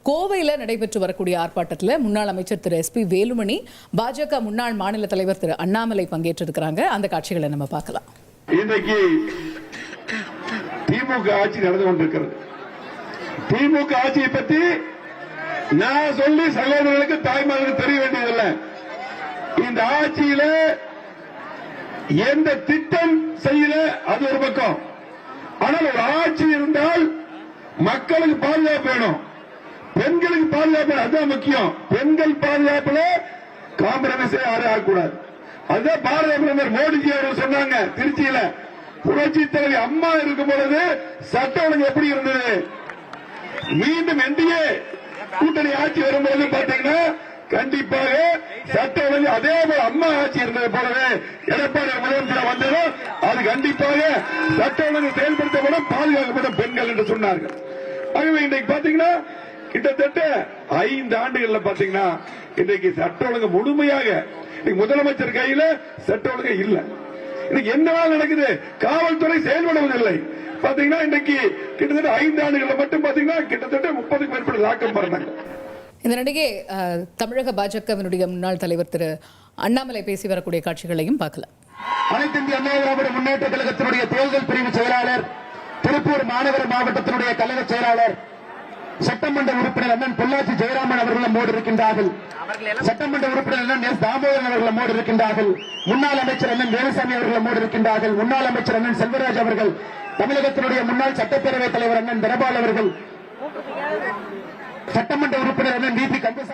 கோவையில் நடைபெற்று வரக்கூடிய ஆர்ப்பாட்டத்தில் முன்னாள் அமைச்சர் திரு எஸ்பி வேலுமணி, பாஜக முன்னாள் மாநில தலைவர் திரு அண்ணாமலை பங்கேற்றிருக்கிறாங்க. அந்த காட்சிகளை நம்ம பார்க்கலாம். இன்றைக்கு திமுக ஆட்சி நடந்து கொண்டிருக்கிறது. திமுக ஆட்சியை பற்றி நான் சொல்லி சகோதரர்களுக்கு தாய்மார்களுக்கு தெரிய வேண்டியதில்லை. இந்த ஆட்சியில எந்த திட்டம் செய்யல அது ஒரு பக்கம். ஆனால் ஒரு ஆட்சி இருந்தால் மக்களுக்கு பாதுகாப்பு வேணும், பெண்களுக்கு பாதுகாப்பு, அதுதான் முக்கியம். பெண்கள் பாதுகாப்புல காம்ப்ரமைஸ் யாரும் ஆகக்கூடாது. அதுதான் பாரத பிரதமர் மோடிஜி அவர்கள் சொன்னாங்க. திருச்சியில புரட்சி தலைவி அம்மா இருக்கும் பொழுது சட்ட ஒழுங்கு எப்படி இருந்தது, மீண்டும் என்டிஏ கூட்டணி ஆட்சி வரும்போது பாத்தீங்கன்னா கண்டிப்பாக சட்ட ஒழுங்கு அதே போல அம்மா ஆட்சி இருந்தது போலவே எடப்பாடி முதலமைச்சர் வந்ததும் அது கண்டிப்பாக சட்ட ஒழுங்கு செயல்படுத்தப்படும், பாதுகாக்கப்படும் பெண்கள் என்று சொன்னார்கள். ஆகவே இன்றைக்கு பாத்தீங்கன்னா கிட்டத்தட்ட 5 ஆண்டுகள்ல பாத்தீங்கன்னா இன்றைக்கு சட்ட ஒழுங்கு முழுமையாக முதலமைச்சர் கையில சட்ட ஒழுங்கு இல்ல. இன்னைக்கு என்ன நடக்குது, காவல்துறை செயல்படுவதில்லை. பாத்தீங்கன்னா இன்றைக்கு கிட்டத்தட்ட 5 ஆண்டுகள்ல மட்டும் பாத்தீங்கன்னா கிட்டத்தட்ட 30க்கும் மேற்பட்ட லாக்கம் பண்ணாங்க. இந்த நடிகை தமிழக பாஜகவினுடைய முன்னாள் தலைவர் திரு அண்ணாமலை பேசி வரக்கூடிய காட்சிகளையும் பார்க்கலாம். அனைத்து இந்திய அண்ணா திராவிட முன்னேற்ற கழகத்தினுடைய தேர்தல் பிரிவு செயலாளர், திருப்பூர் மாநகர மாவட்டத்தினுடைய கழக செயலாளர், சட்டமன்ற உறுப்பினர் அண்ணன் பொள்ளாச்சி ஜெயராமன் அவர்கள் நம்மோடு இருக்கின்றார்கள். சட்டமன்ற உறுப்பினர் அண்ணன் எஸ் தாமோதரன் அவர்கள் நம்மோடு இருக்கின்றார்கள். முன்னாள் அமைச்சர் அண்ணன் வேலுசாமி அவர்கள் நம்மோடு இருக்கின்றார்கள். முன்னாள் அமைச்சர் அண்ணன் செல்வராஜ் அவர்கள், தமிழகத்தினுடைய முன்னாள் சட்டப்பேரவைத் தலைவர் அண்ணன் தனபால் அவர்கள், சட்டமன்ற உறுப்பினர் அண்ணன் வி பி கந்தசாமி